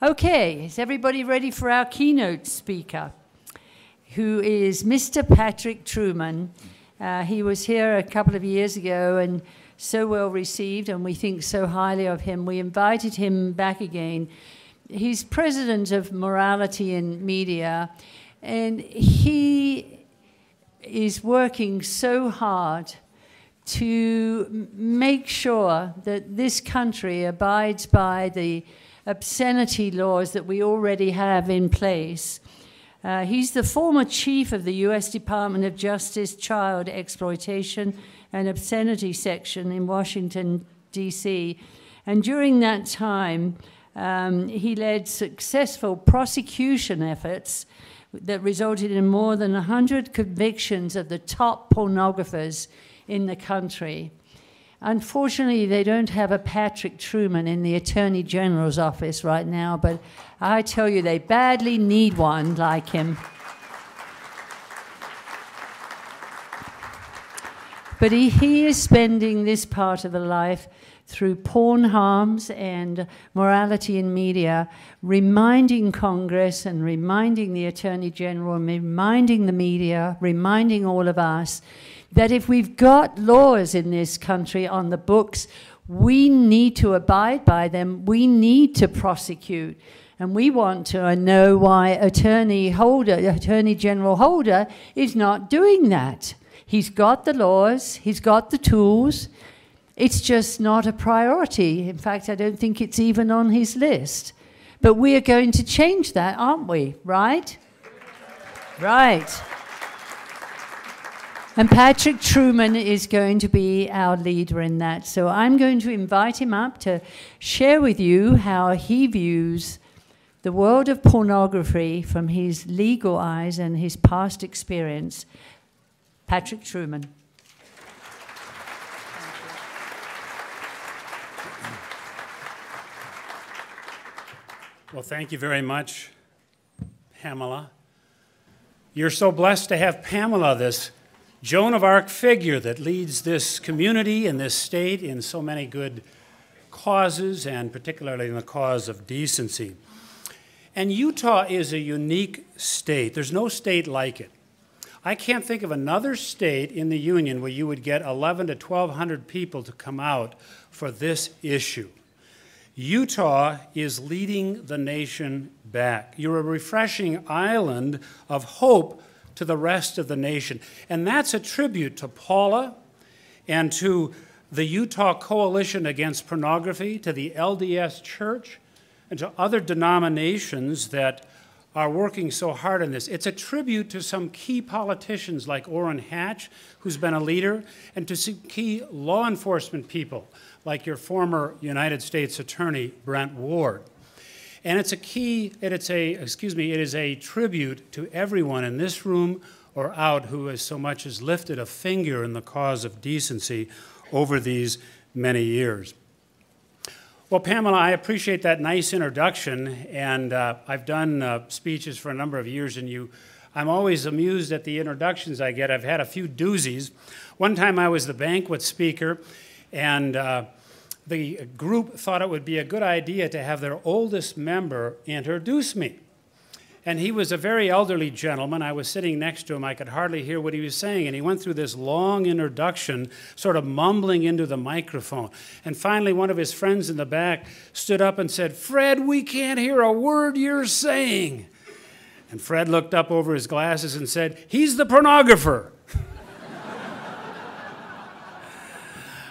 Okay, is everybody ready for our keynote speaker, who is Mr. Patrick Trueman? He was here a couple of years ago and so well received, and we think so highly of him. We invited him back again. He's president of Morality in Media, and he is working so hard to make sure that this country abides by the obscenity laws that we already have in place. He's the former chief of the U.S. Department of Justice Child Exploitation and Obscenity Section in Washington, D.C. And during that time, he led successful prosecution efforts that resulted in more than 100 convictions of the top pornographers in the country. Unfortunately, they don't have a Patrick Trueman in the Attorney General's office right now, but I tell you, they badly need one like him. But he is spending this part of the life through porn harms and morality in media, reminding Congress and reminding the Attorney General and reminding the media, reminding all of us that if we've got laws in this country on the books, we need to abide by them. We need to prosecute. And we want to know why Attorney General Holder is not doing that. He's got the laws, he's got the tools. It's just not a priority. In fact, I don't think it's even on his list. But we are going to change that, aren't we? Right? Right. And Patrick Trueman is going to be our leader in that. So I'm going to invite him up to share with you how he views the world of pornography from his legal eyes and his past experience. Patrick Trueman. Well, thank you very much, Pamela. You're so blessed to have Pamela, this Joan of Arc figure that leads this community and this state in so many good causes, and particularly in the cause of decency. And Utah is a unique state. There's no state like it. I can't think of another state in the union where you would get 1,100 to 1,200 people to come out for this issue. Utah is leading the nation back. You're a refreshing island of hope to the rest of the nation. And that's a tribute to Paula and to the Utah Coalition Against Pornography, to the LDS Church, and to other denominations that are working so hard on this. It's a tribute to some key politicians like Orrin Hatch, who's been a leader, and to some key law enforcement people like your former United States Attorney, Brent Ward. And it is a tribute to everyone in this room or out who has so much as lifted a finger in the cause of decency over these many years. Well, Pamela, I appreciate that nice introduction, and I've done speeches for a number of years, and I'm always amused at the introductions I get. I've had a few doozies. One time I was the banquet speaker, and the group thought it would be a good idea to have their oldest member introduce me. And he was a very elderly gentleman. I was sitting next to him. I could hardly hear what he was saying. And he went through this long introduction, sort of mumbling into the microphone. And finally, one of his friends in the back stood up and said, "Fred, we can't hear a word you're saying." And Fred looked up over his glasses and said, "He's the pornographer."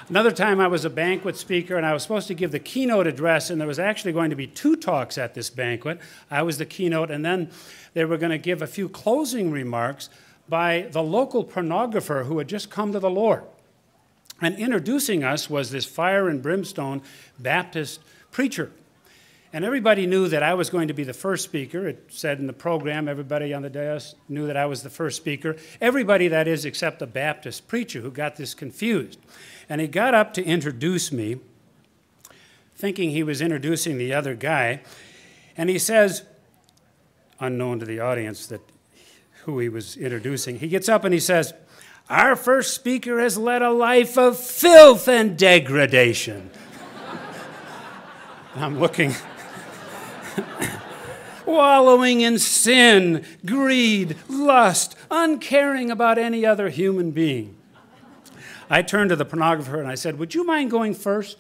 Another time I was a banquet speaker and I was supposed to give the keynote address, and there was actually going to be 2 talks at this banquet. I was the keynote, and then they were going to give a few closing remarks by the local pornographer who had just come to the Lord. And introducing us was this fire and brimstone Baptist preacher. And everybody knew that I was going to be the first speaker. It said in the program, everybody on the dais knew that I was the first speaker. Everybody, that is, except the Baptist preacher who got this confused. And he got up to introduce me, thinking he was introducing the other guy. And he says, unknown to the audience who he was introducing, he gets up and he says, "Our first speaker has led a life of filth and degradation." I'm looking wallowing in sin, greed, lust, uncaring about any other human being. I turned to the pornographer and I said, "Would you mind going first?"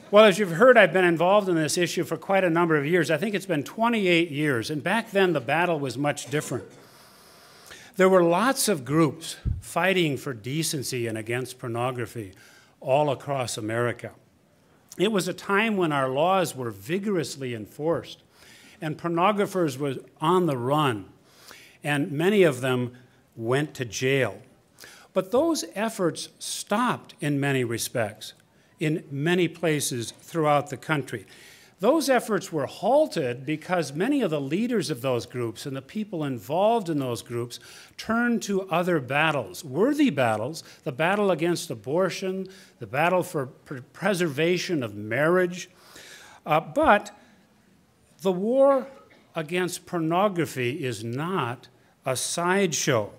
Well, as you've heard, I've been involved in this issue for quite a number of years. I think it's been 28 years, and back then the battle was much different. There were lots of groups fighting for decency and against pornography all across America. It was a time when our laws were vigorously enforced, and pornographers were on the run, and many of them went to jail. But those efforts stopped in many respects, in many places throughout the country. Those efforts were halted because many of the leaders of those groups and the people involved in those groups turned to other battles, worthy battles, the battle against abortion, the battle for preservation of marriage. But the war against pornography is not a sideshow.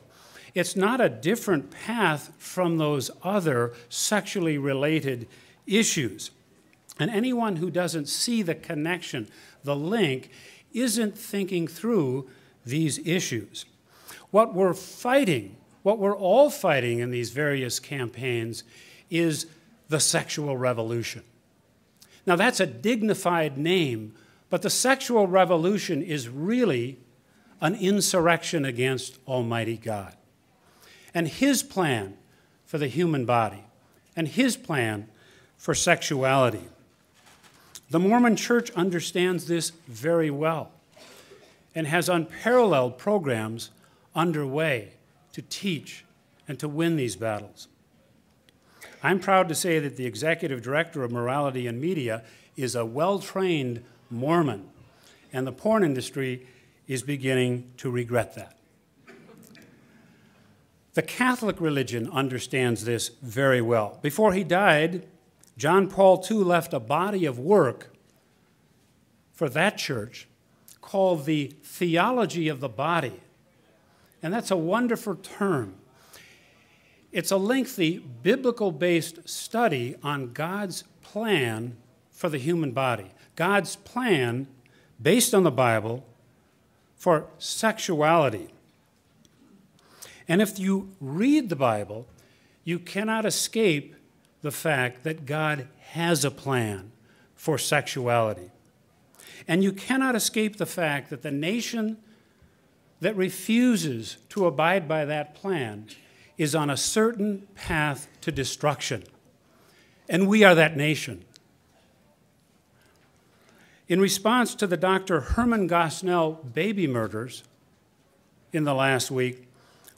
It's not a different path from those other sexually related issues. And anyone who doesn't see the connection, the link, isn't thinking through these issues. What we're fighting, what we're all fighting in these various campaigns, is the sexual revolution. Now, that's a dignified name, but the sexual revolution is really an insurrection against Almighty God and His plan for the human body and His plan for sexuality. The Mormon Church understands this very well and has unparalleled programs underway to teach and to win these battles. I'm proud to say that the Executive Director of Morality and Media is a well-trained Mormon, and the porn industry is beginning to regret that. The Catholic religion understands this very well. Before he died, John Paul II left a body of work for that church called the Theology of the Body. And that's a wonderful term. It's a lengthy, biblical-based study on God's plan for the human body. God's plan, based on the Bible, for sexuality. And if you read the Bible, you cannot escape the fact that God has a plan for sexuality. And you cannot escape the fact that the nation that refuses to abide by that plan is on a certain path to destruction. And we are that nation. In response to the Dr. Herman Gosnell baby murders in the last week,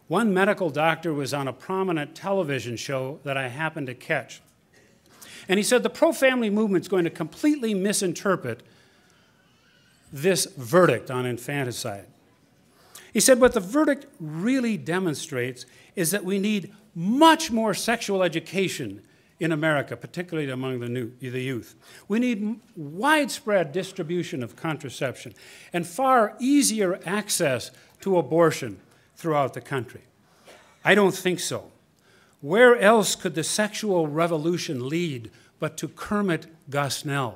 one medical doctor was on a prominent television show that I happened to catch. And he said the pro-family movement is going to completely misinterpret this verdict on infanticide. He said what the verdict really demonstrates is that we need much more sexual education in America, particularly among the youth. We need widespread distribution of contraception and far easier access to abortion throughout the country. I don't think so. Where else could the sexual revolution lead but to Kermit Gosnell?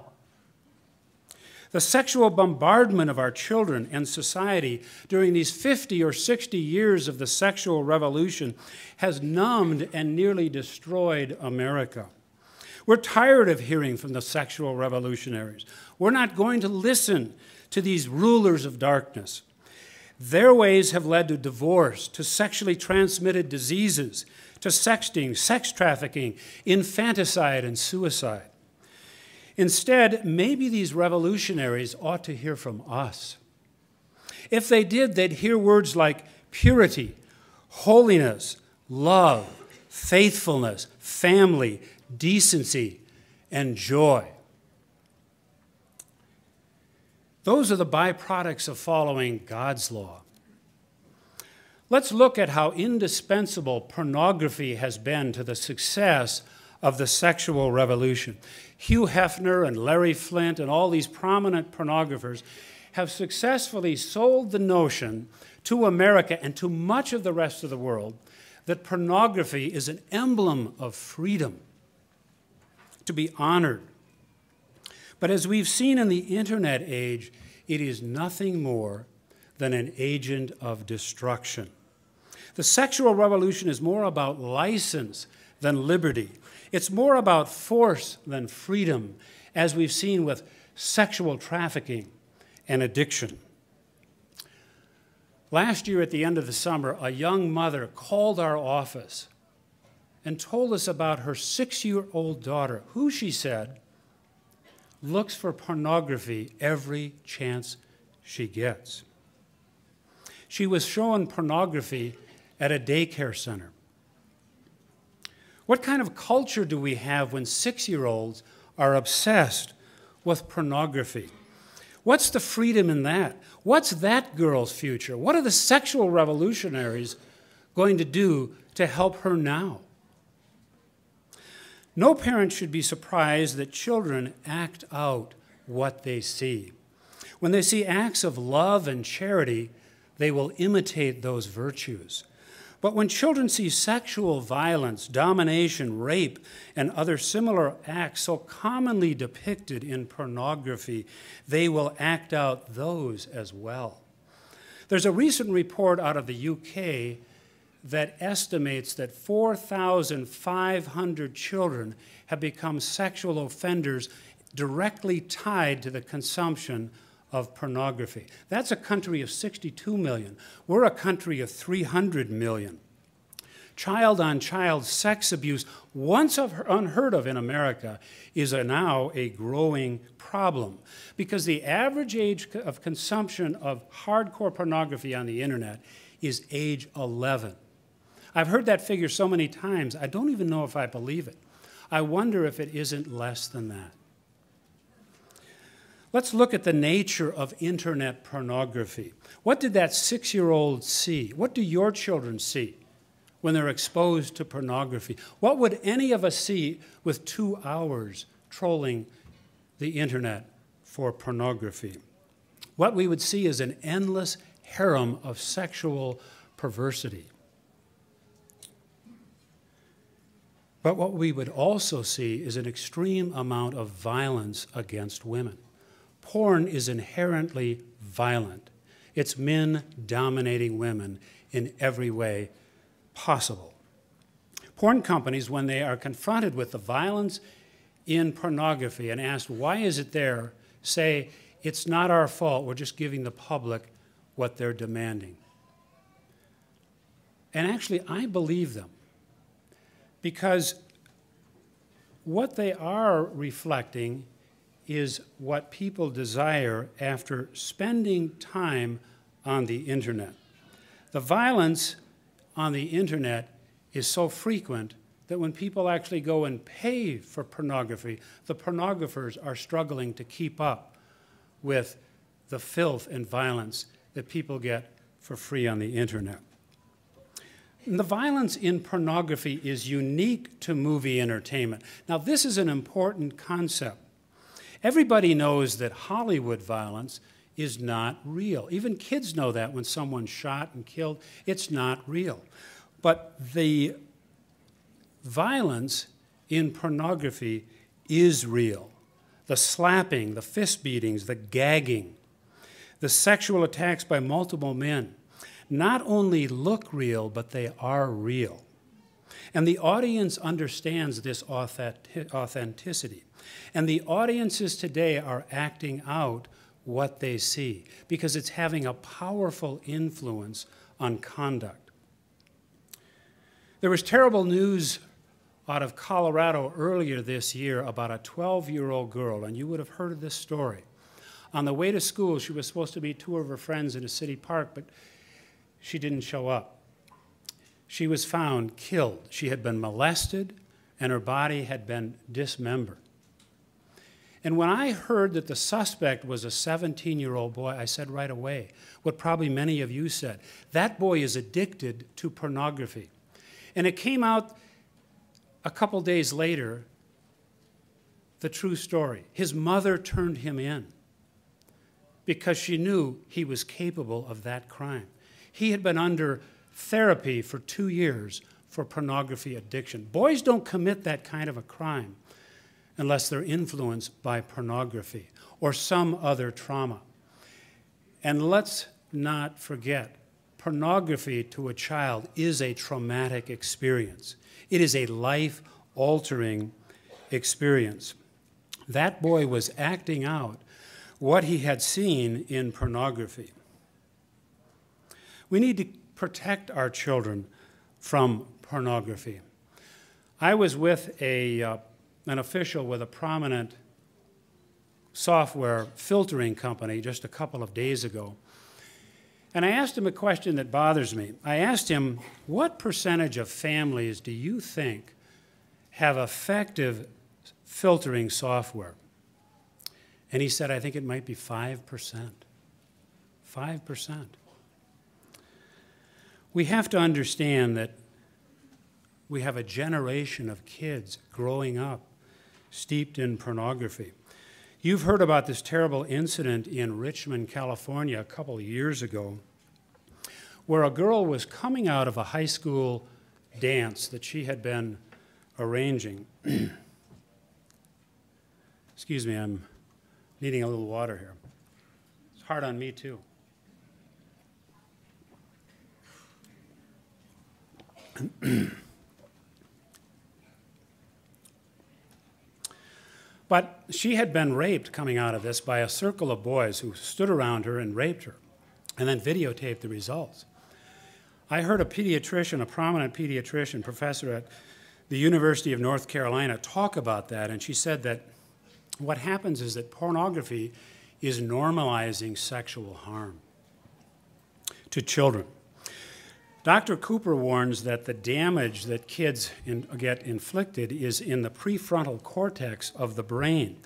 The sexual bombardment of our children and society during these 50 or 60 years of the sexual revolution has numbed and nearly destroyed America. We're tired of hearing from the sexual revolutionaries. We're not going to listen to these rulers of darkness. Their ways have led to divorce, to sexually transmitted diseases, to sexting, sex trafficking, infanticide, and suicide. Instead, maybe these revolutionaries ought to hear from us. If they did, they'd hear words like purity, holiness, love, faithfulness, family, decency, and joy. Those are the byproducts of following God's law. Let's look at how indispensable pornography has been to the success of the sexual revolution. Hugh Hefner and Larry Flint and all these prominent pornographers have successfully sold the notion to America and to much of the rest of the world that pornography is an emblem of freedom. to be honored. But as we've seen in the internet age, it is nothing more than an agent of destruction. The sexual revolution is more about license than liberty. It's more about force than freedom, as we've seen with sexual trafficking and addiction. Last year at the end of the summer, a young mother called our office and told us about her 6-year-old daughter, who, she said, looks for pornography every chance she gets. She was shown pornography at a daycare center. What kind of culture do we have when 6-year-olds are obsessed with pornography? What's the freedom in that? What's that girl's future? What are the sexual revolutionaries going to do to help her now? No parent should be surprised that children act out what they see. When they see acts of love and charity, they will imitate those virtues. But when children see sexual violence, domination, rape, and other similar acts so commonly depicted in pornography, they will act out those as well. There's a recent report out of the UK that estimates that 4,500 children have become sexual offenders directly tied to the consumption of pornography. That's a country of 62 million. We're a country of 300 million. Child-on-child sex abuse, once unheard of in America, is now a growing problem because the average age of consumption of hardcore pornography on the internet is age 11. I've heard that figure so many times, I don't even know if I believe it. I wonder if it isn't less than that. Let's look at the nature of internet pornography. What did that 6-year-old see? What do your children see when they're exposed to pornography? What would any of us see with 2 hours trolling the internet for pornography? What we would see is an endless harem of sexual perversity. But what we would also see is an extreme amount of violence against women. Porn is inherently violent. It's men dominating women in every way possible. Porn companies, when they are confronted with the violence in pornography and asked, why is it there, say, it's not our fault, we're just giving the public what they're demanding. And actually, I believe them, because what they are reflecting is what people desire after spending time on the internet. The violence on the internet is so frequent that when people actually go and pay for pornography, the pornographers are struggling to keep up with the filth and violence that people get for free on the internet. And the violence in pornography is unique to movie entertainment. Now, this is an important concept. Everybody knows that Hollywood violence is not real. Even kids know that when someone's shot and killed, it's not real. But the violence in pornography is real. The slapping, the fist beatings, the gagging, the sexual attacks by multiple men not only look real, but they are real. And the audience understands this authenticity. And the audiences today are acting out what they see because it's having a powerful influence on conduct. There was terrible news out of Colorado earlier this year about a 12-year-old girl, and you would have heard of this story. On the way to school, she was supposed to meet 2 of her friends in a city park, but she didn't show up. She was found killed. She had been molested, and her body had been dismembered. And when I heard that the suspect was a 17-year-old boy, I said right away what probably many of you said. That boy is addicted to pornography. And it came out a couple days later, the true story. His mother turned him in because she knew he was capable of that crime. He had been under therapy for 2 years for pornography addiction. Boys don't commit that kind of a crime unless they're influenced by pornography or some other trauma. And let's not forget, pornography to a child is a traumatic experience. It is a life-altering experience. That boy was acting out what he had seen in pornography. We need to protect our children from pornography. I was with an official with a prominent software filtering company just a couple of days ago, and I asked him a question that bothers me. I asked him, what percentage of families do you think have effective filtering software? And he said, I think it might be 5%. 5%. We have to understand that we have a generation of kids growing up steeped in pornography. You've heard about this terrible incident in Richmond, California, a couple of years ago, where a girl was coming out of a high school dance that she had been arranging. Excuse me, I'm needing a little water here. It's hard on me, too. But she had been raped coming out of this by a circle of boys who stood around her and raped her and then videotaped the results. I heard a pediatrician, a prominent pediatrician, professor at the University of North Carolina, talk about that, and she said that what happens is that pornography is normalizing sexual harm to children. Dr. Cooper warns that the damage that kids get inflicted is in the prefrontal cortex of the brain.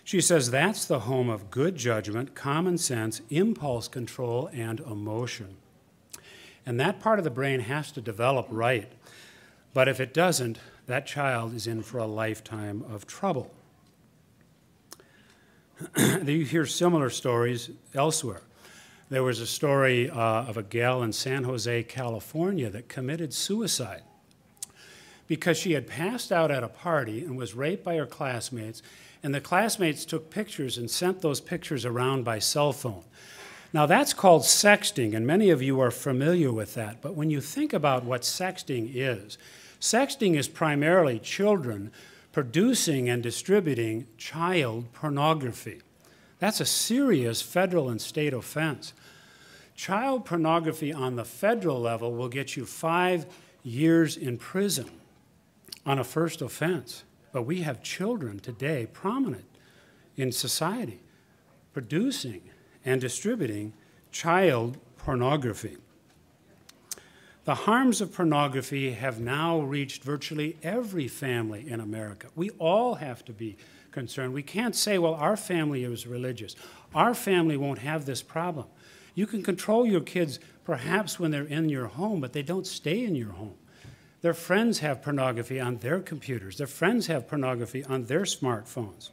She says that's the home of good judgment, common sense, impulse control, and emotion. And that part of the brain has to develop right. But if it doesn't, that child is in for a lifetime of trouble. You hear similar stories elsewhere. There was a story of a gal in San Jose, California, that committed suicide because she had passed out at a party and was raped by her classmates, and the classmates took pictures and sent those pictures around by cell phone. Now, that's called sexting, and many of you are familiar with that. But when you think about what sexting is primarily children producing and distributing child pornography. That's a serious federal and state offense. Child pornography on the federal level will get you 5 years in prison on a first offense. But we have children today, prominent in society, producing and distributing child pornography. The harms of pornography have now reached virtually every family in America. We all have to be concerned. We can't say, well, our family is religious. Our family won't have this problem. You can control your kids perhaps when they're in your home, but they don't stay in your home. Their friends have pornography on their computers. Their friends have pornography on their smartphones.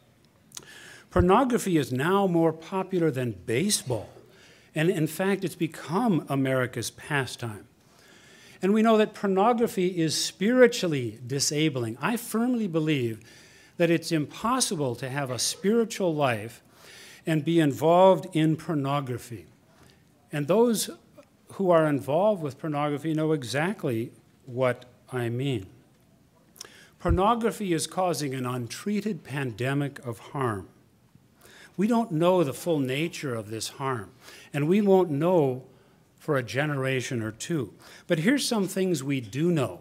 Pornography is now more popular than baseball. And in fact, it's become America's pastime. And we know that pornography is spiritually disabling. I firmly believe that it's impossible to have a spiritual life and be involved in pornography. And those who are involved with pornography know exactly what I mean. Pornography is causing an untreated pandemic of harm. We don't know the full nature of this harm, and we won't know for a generation or two. But here's some things we do know.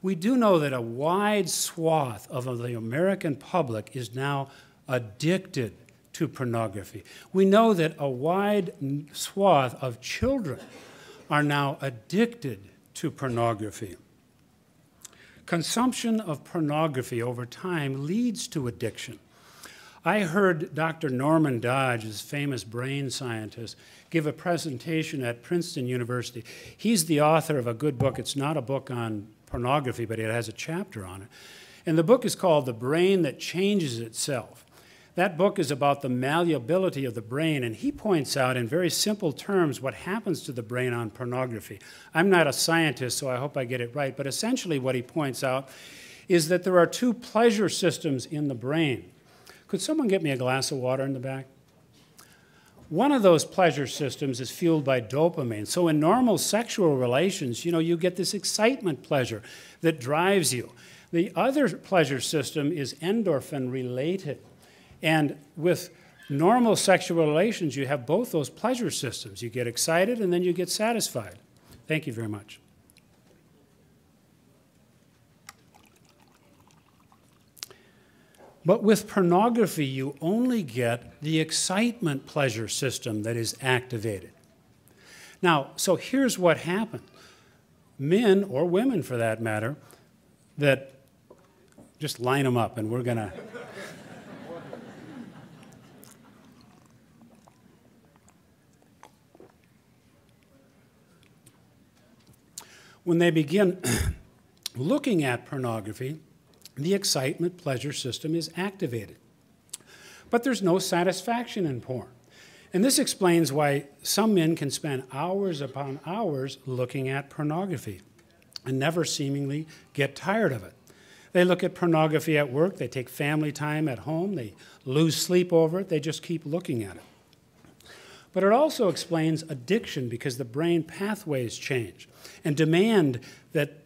We do know that a wide swath of the American public is now addicted to pornography. We know that a wide swath of children are now addicted to pornography. Consumption of pornography over time leads to addiction. I heard Dr. Norman Dodge, this famous brain scientist, give a presentation at Princeton University. He's the author of a good book. It's not a book on pornography, but it has a chapter on it. And the book is called The Brain That Changes Itself. That book is about the malleability of the brain, and he points out in very simple terms what happens to the brain on pornography. I'm not a scientist, so I hope I get it right, but essentially what he points out is that there are two pleasure systems in the brain. Could someone get me a glass of water in the back? One of those pleasure systems is fueled by dopamine. So in normal sexual relations, you get this excitement pleasure that drives you. The other pleasure system is endorphin related. And with normal sexual relations, you have both those pleasure systems. You get excited and then you get satisfied. Thank you very much. But with pornography, you only get the excitement pleasure system that is activated. Now, so here's what happens. Men, or women for that matter, that just line them up and we're going to... When they begin looking at pornography, the excitement pleasure system is activated. But there's no satisfaction in porn. And this explains why some men can spend hours upon hours looking at pornography and never seemingly get tired of it. They look at pornography at work, they take family time at home, they lose sleep over it, they just keep looking at it. But it also explains addiction because the brain pathways change and demand that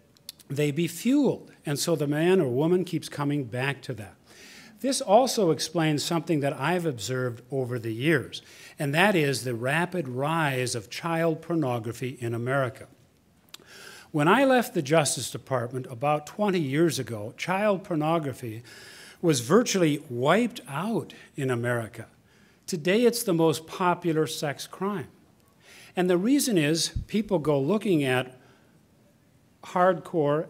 they be fueled. And so the man or woman keeps coming back to that. This also explains something that I've observed over the years, and that is the rapid rise of child pornography in America. When I left the Justice Department about 20 years ago, child pornography was virtually wiped out in America. Today, it's the most popular sex crime. And the reason is people go looking at hardcore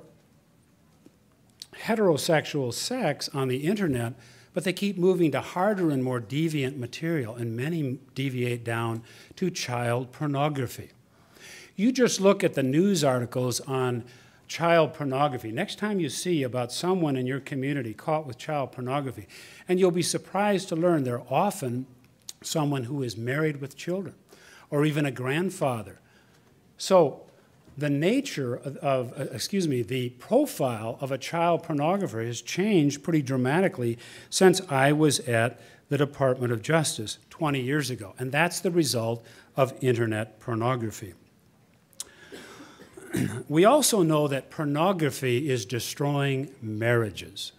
heterosexual sex on the internet, but they keep moving to harder and more deviant material, and many deviate down to child pornography. You just look at the news articles on child pornography. Next time you see about someone in your community caught with child pornography, and you'll be surprised to learn they're often someone who is married with children, or even a grandfather. So the nature the profile of a child pornographer has changed pretty dramatically since I was at the Department of Justice 20 years ago. And that's the result of internet pornography. We also know that pornography is destroying marriages.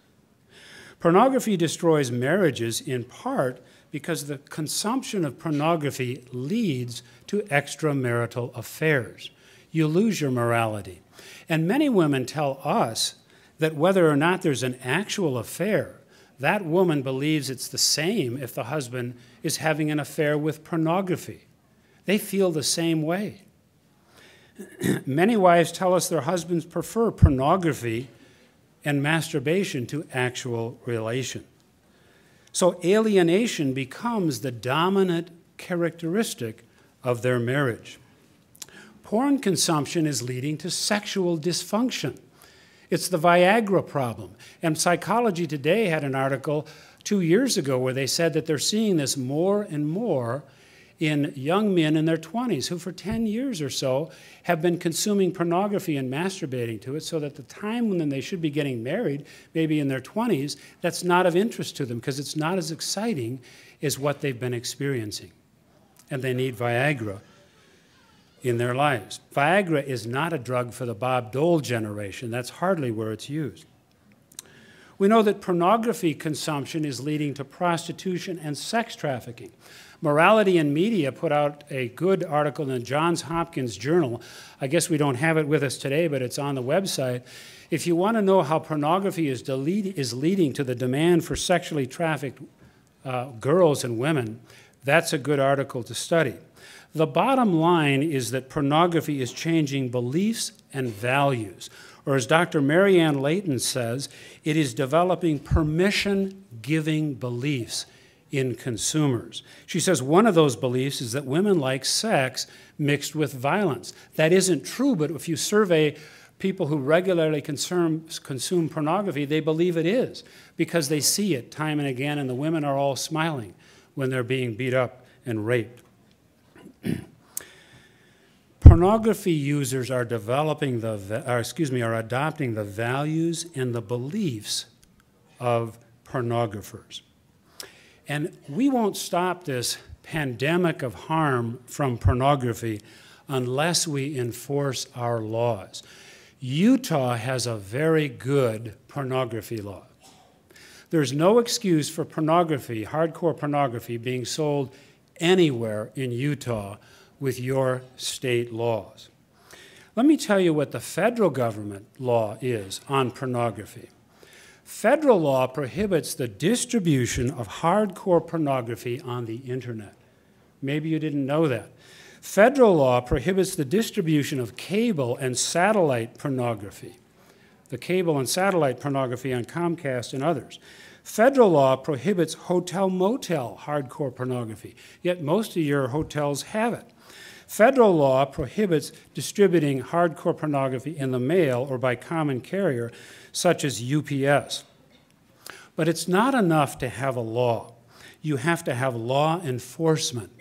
Pornography destroys marriages in part because the consumption of pornography leads to extramarital affairs. You lose your morality. And many women tell us that whether or not there's an actual affair, that woman believes it's the same if the husband is having an affair with pornography. They feel the same way. Many wives tell us their husbands prefer pornography and masturbation to actual relation. So alienation becomes the dominant characteristic of their marriage. Porn consumption is leading to sexual dysfunction. It's the Viagra problem. And Psychology Today had an article 2 years ago where they said that they're seeing this more and more in young men in their 20s who for 10 years or so have been consuming pornography and masturbating to it, so that the time when they should be getting married, maybe in their 20s, that's not of interest to them because it's not as exciting as what they've been experiencing. And they need Viagra in their lives. Viagra is not a drug for the Bob Dole generation. That's hardly where it's used. We know that pornography consumption is leading to prostitution and sex trafficking. Morality and Media put out a good article in the Johns Hopkins Journal. I guess we don't have it with us today, but it's on the website. If you want to know how pornography is leading to the demand for sexually trafficked girls and women, that's a good article to study. The bottom line is that pornography is changing beliefs and values. Or as Dr. Marianne Layton says, it is developing permission-giving beliefs in consumers. She says one of those beliefs is that women like sex mixed with violence. That isn't true, but if you survey people who regularly consume pornography, they believe it is because they see it time and again, and the women are all smiling when they're being beat up and raped. Pornography users are adopting the values and the beliefs of pornographers. And we won't stop this pandemic of harm from pornography unless we enforce our laws. Utah has a very good pornography law. There's no excuse for pornography, hardcore pornography, being sold anywhere in Utah with your state laws. Let me tell you what the federal government law is on pornography. Federal law prohibits the distribution of hardcore pornography on the internet. Maybe you didn't know that. Federal law prohibits the distribution of cable and satellite pornography, the cable and satellite pornography on Comcast and others. Federal law prohibits hotel-motel hardcore pornography, yet most of your hotels have it. Federal law prohibits distributing hardcore pornography in the mail or by common carrier, such as UPS. But it's not enough to have a law. You have to have law enforcement.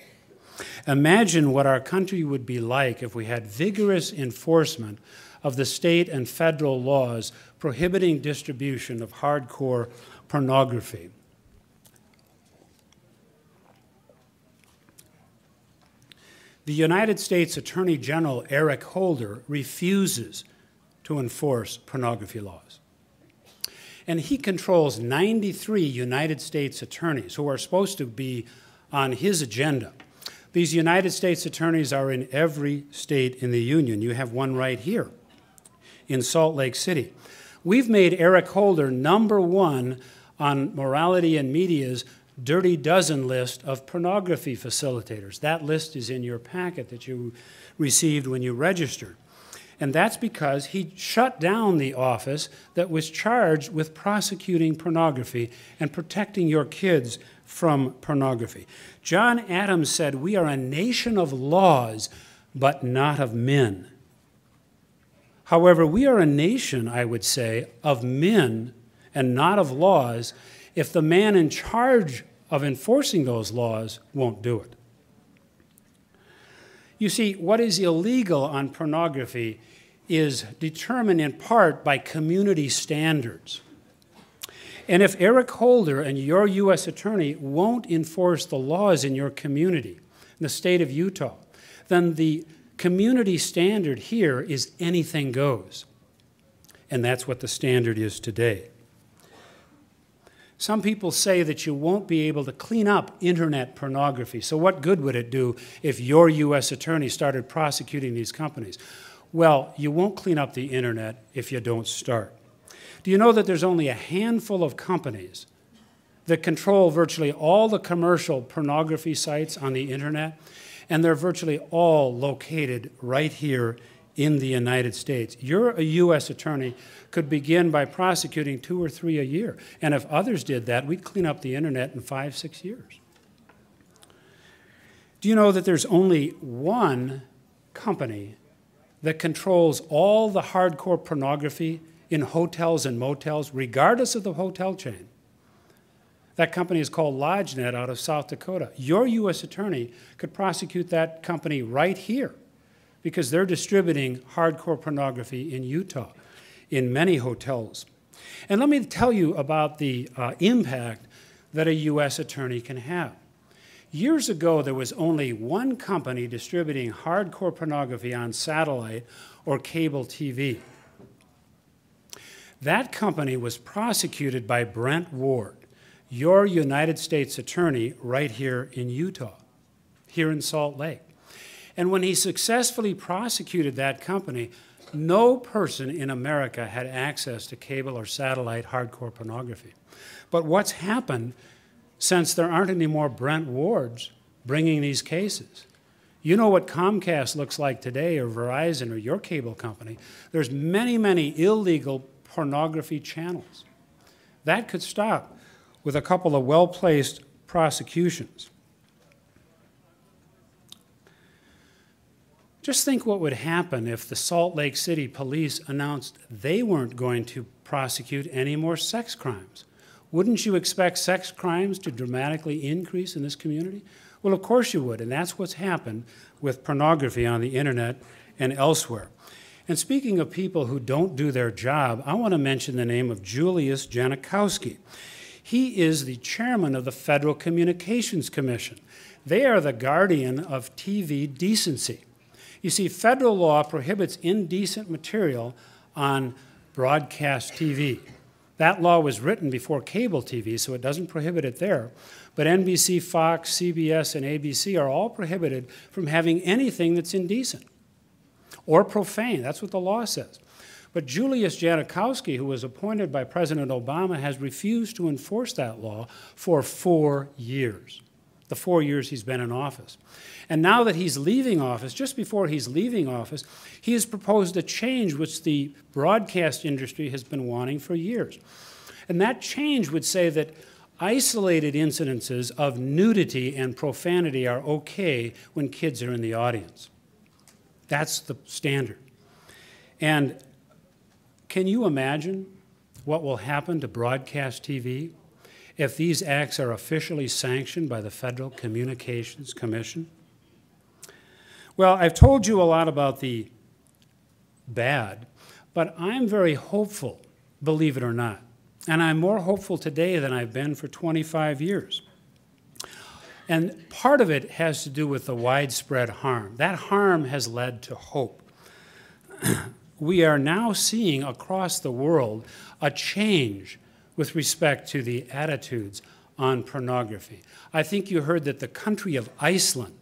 Imagine what our country would be like if we had vigorous enforcement of the state and federal laws prohibiting distribution of hardcore pornography. The United States Attorney General Eric Holder refuses to enforce pornography laws. And he controls 93 United States attorneys who are supposed to be on his agenda. These United States attorneys are in every state in the union. You have one right here in Salt Lake City. We've made Eric Holder #1 on Morality and Media's Dirty Dozen list of pornography facilitators. That list is in your packet that you received when you registered. And that's because he shut down the office that was charged with prosecuting pornography and protecting your kids from pornography. John Adams said, "We are a nation of laws, but not of men." However, we are a nation, I would say, of men and not of laws if the man in charge of enforcing those laws won't do it. You see, what is illegal on pornography is determined in part by community standards. And if Eric Holder and your U.S. attorney won't enforce the laws in your community, in the state of Utah, then the community standard here is anything goes. And that's what the standard is today. Some people say that you won't be able to clean up internet pornography. So what good would it do if your U.S. attorney started prosecuting these companies? Well, you won't clean up the internet if you don't start. Do you know that there's only a handful of companies that control virtually all the commercial pornography sites on the internet? And they're virtually all located right here in the United States. You're a U.S. attorney could begin by prosecuting 2 or 3 a year. And if others did that, we'd clean up the internet in 5, 6 years. Do you know that there's only one company that controls all the hardcore pornography in hotels and motels, regardless of the hotel chain? That company is called LodgeNet out of South Dakota. Your U.S. attorney could prosecute that company right here because they're distributing hardcore pornography in Utah, in many hotels. And let me tell you about the impact that a U.S. attorney can have. Years ago, there was only one company distributing hardcore pornography on satellite or cable TV. That company was prosecuted by Brent Ward, your United States attorney right here in Utah, here in Salt Lake. And when he successfully prosecuted that company, no person in America had access to cable or satellite hardcore pornography. But what's happened since there aren't any more Brent Wards bringing these cases? You know what Comcast looks like today, or Verizon, or your cable company. There's many, many illegal pornography channels. That could stop with a couple of well-placed prosecutions. Just think what would happen if the Salt Lake City police announced they weren't going to prosecute any more sex crimes. Wouldn't you expect sex crimes to dramatically increase in this community? Well, of course you would, and that's what's happened with pornography on the internet and elsewhere. And speaking of people who don't do their job, I want to mention the name of Julius Janikowski. He is the chairman of the Federal Communications Commission. They are the guardian of TV decency. You see, federal law prohibits indecent material on broadcast TV. That law was written before cable TV, so it doesn't prohibit it there. But NBC, Fox, CBS, and ABC are all prohibited from having anything that's indecent or profane. That's what the law says. But Julius Janikowski, who was appointed by President Obama, has refused to enforce that law for 4 years, the 4 years he's been in office. And now that he's leaving office, just before he's leaving office, he has proposed a change which the broadcast industry has been wanting for years. And that change would say that isolated incidences of nudity and profanity are okay when kids are in the audience. That's the standard. And can you imagine what will happen to broadcast TV if these acts are officially sanctioned by the Federal Communications Commission? Well, I've told you a lot about the bad, but I'm very hopeful, believe it or not. And I'm more hopeful today than I've been for 25 years. And part of it has to do with the widespread harm. That harm has led to hope. We are now seeing across the world a change with respect to the attitudes on pornography. I think you heard that the country of Iceland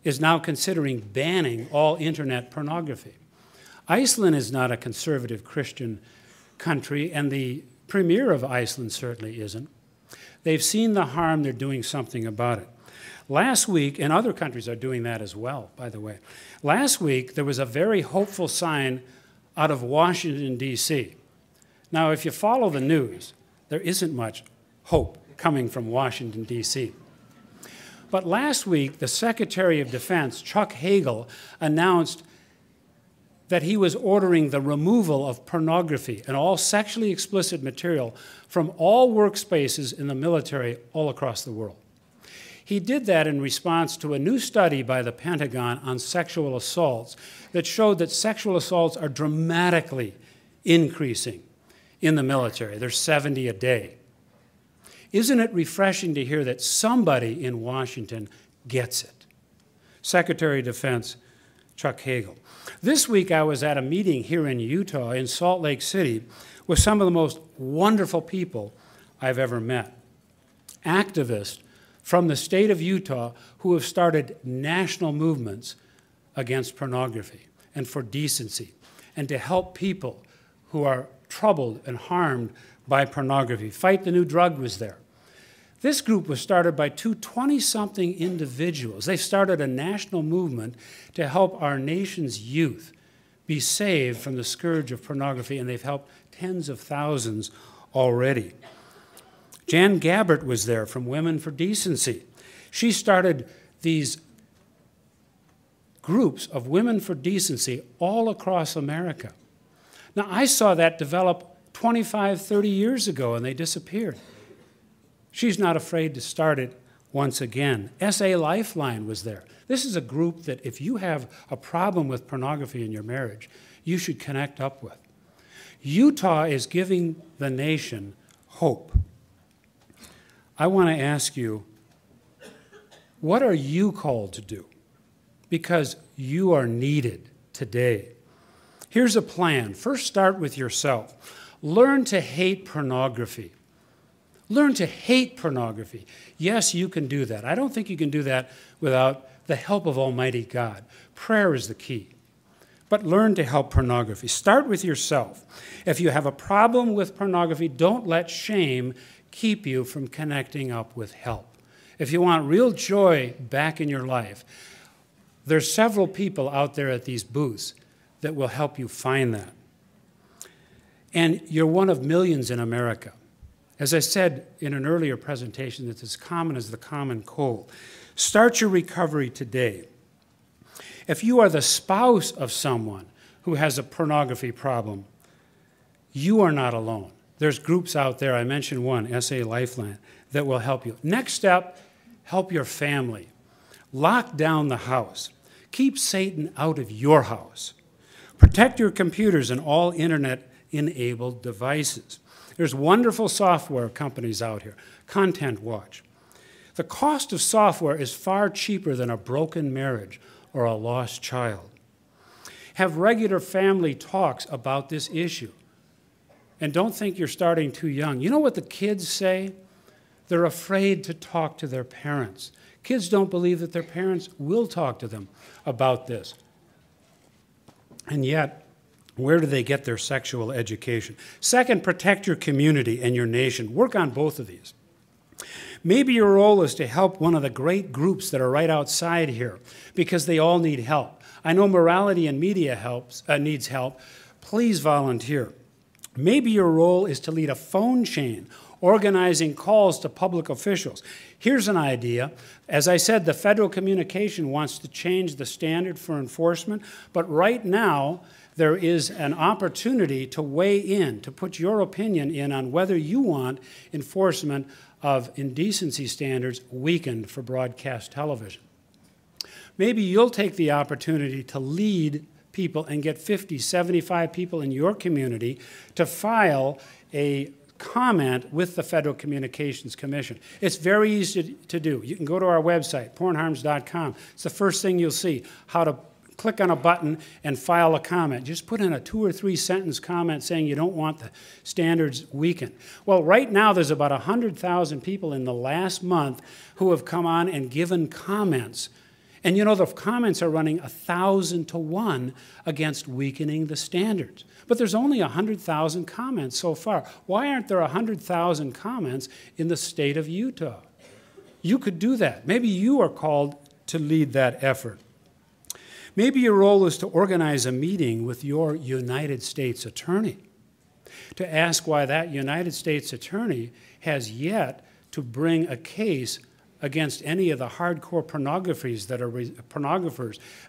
is now considering banning all internet pornography. Iceland is not a conservative Christian country, and the premier of Iceland certainly isn't. They've seen the harm, they're doing something about it. Last week, and other countries are doing that as well, by the way. Last week, there was a very hopeful sign out of Washington, D.C. Now, if you follow the news, there isn't much hope coming from Washington, D.C. But last week, the Secretary of Defense, Chuck Hagel, announced that he was ordering the removal of pornography and all sexually explicit material from all workspaces in the military all across the world. He did that in response to a new study by the Pentagon on sexual assaults that showed that sexual assaults are dramatically increasing in the military. There's 70 a day. Isn't it refreshing to hear that somebody in Washington gets it? Secretary of Defense Chuck Hagel. This week I was at a meeting here in Utah, in Salt Lake City, with some of the most wonderful people I've ever met. Activists from the state of Utah who have started national movements against pornography and for decency and to help people who are troubled and harmed by pornography. Fight the New Drug was there. This group was started by two 20-something individuals. They started a national movement to help our nation's youth be saved from the scourge of pornography, and they've helped tens of thousands already. Jan Gabbert was there from Women for Decency. She started these groups of Women for Decency all across America. Now, I saw that develop 25, 30 years ago, and they disappeared. She's not afraid to start it once again. SA Lifeline was there. This is a group that if you have a problem with pornography in your marriage, you should connect up with. Utah is giving the nation hope. I want to ask you, what are you called to do? Because you are needed today. Here's a plan. First, start with yourself. Learn to hate pornography. Learn to hate pornography. Yes, you can do that. I don't think you can do that without the help of Almighty God. Prayer is the key. But learn to help pornography. Start with yourself. If you have a problem with pornography, don't let shame keep you from connecting up with help. If you want real joy back in your life, there's several people out there at these booths that will help you find that. And you're one of millions in America. As I said in an earlier presentation, it's as common as the common cold. Start your recovery today. If you are the spouse of someone who has a pornography problem, you are not alone. There's groups out there, I mentioned one, SA Lifeline, that will help you. Next step, help your family. Lock down the house. Keep Satan out of your house. Protect your computers and all internet-enabled devices. There's wonderful software companies out here. Content Watch. The cost of software is far cheaper than a broken marriage or a lost child. Have regular family talks about this issue. And don't think you're starting too young. You know what the kids say? They're afraid to talk to their parents. Kids don't believe that their parents will talk to them about this. And yet, where do they get their sexual education? Second, protect your community and your nation. Work on both of these. Maybe your role is to help one of the great groups that are right outside here because they all need help. I know Morality and Media needs help. Please volunteer. Maybe your role is to lead a phone chain organizing calls to public officials. Here's an idea. As I said, the Federal Communication wants to change the standard for enforcement, but right now there is an opportunity to weigh in, to put your opinion in on whether you want enforcement of indecency standards weakened for broadcast television. Maybe you'll take the opportunity to lead people and get 50, 75 people in your community to file a comment with the Federal Communications Commission. It's very easy to do. You can go to our website, pornharms.com. It's the first thing you'll see, how to click on a button and file a comment. Just put in a 2 or 3 sentence comment saying you don't want the standards weakened. Well, right now there's about 100,000 people in the last month who have come on and given comments. And you know, the comments are running 1,000 to 1 against weakening the standards. But there's only 100,000 comments so far. Why aren't there 100,000 comments in the state of Utah? You could do that. Maybe you are called to lead that effort. Maybe your role is to organize a meeting with your United States attorney to ask why that United States attorney has yet to bring a case against any of the hardcore pornographers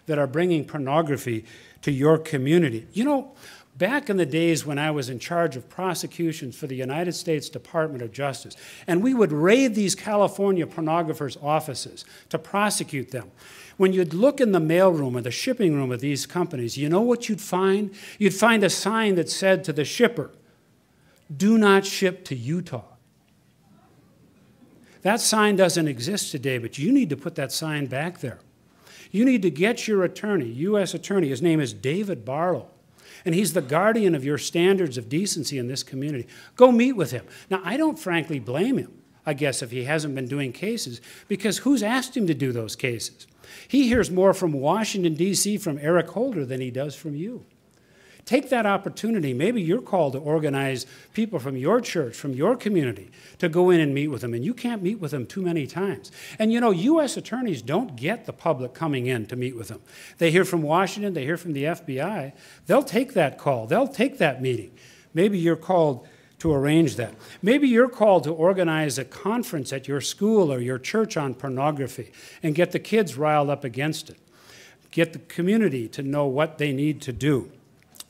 that are bringing pornography to your community. You know, back in the days when I was in charge of prosecutions for the United States Department of Justice, and we would raid these California pornographers' offices to prosecute them, when you'd look in the mailroom or the shipping room of these companies, you know what you'd find? You'd find a sign that said to the shipper, "Do not ship to Utah." That sign doesn't exist today, but you need to put that sign back there. You need to get your attorney, U.S. attorney, his name is David Barlow, and he's the guardian of your standards of decency in this community. Go meet with him. Now, I don't frankly blame him, I guess, if he hasn't been doing cases, because who's asked him to do those cases? He hears more from Washington, D.C., from Eric Holder than he does from you. Take that opportunity. Maybe you're called to organize people from your church, from your community, to go in and meet with them, and you can't meet with them too many times. And you know, U.S. attorneys don't get the public coming in to meet with them. They hear from Washington, they hear from the FBI. They'll take that call. They'll take that meeting. Maybe you're called to arrange that. Maybe you're called to organize a conference at your school or your church on pornography and get the kids riled up against it. Get the community to know what they need to do.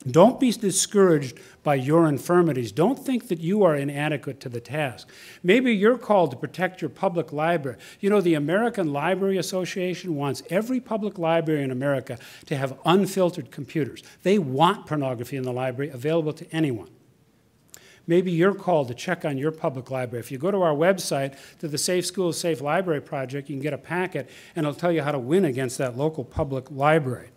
Don't be discouraged by your infirmities. Don't think that you are inadequate to the task. Maybe you're called to protect your public library. You know, the American Library Association wants every public library in America to have unfiltered computers. They want pornography in the library available to anyone. Maybe you're called to check on your public library. If you go to our website, to the Safe Schools, Safe Library Project, you can get a packet, and it'll tell you how to win against that local public library.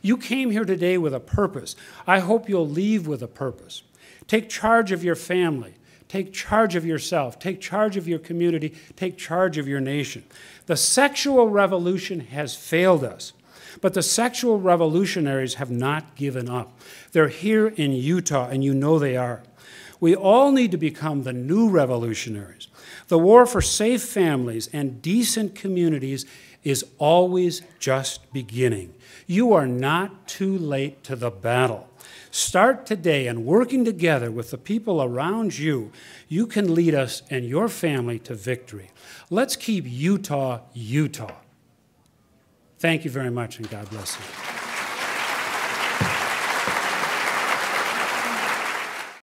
You came here today with a purpose. I hope you'll leave with a purpose. Take charge of your family. Take charge of yourself. Take charge of your community. Take charge of your nation. The sexual revolution has failed us, but the sexual revolutionaries have not given up. They're here in Utah, and you know they are. We all need to become the new revolutionaries. The war for safe families and decent communities is always just beginning. You are not too late to the battle. Start today, and working together with the people around you, you can lead us and your family to victory. Let's keep Utah, Utah. Thank you very much, and God bless you.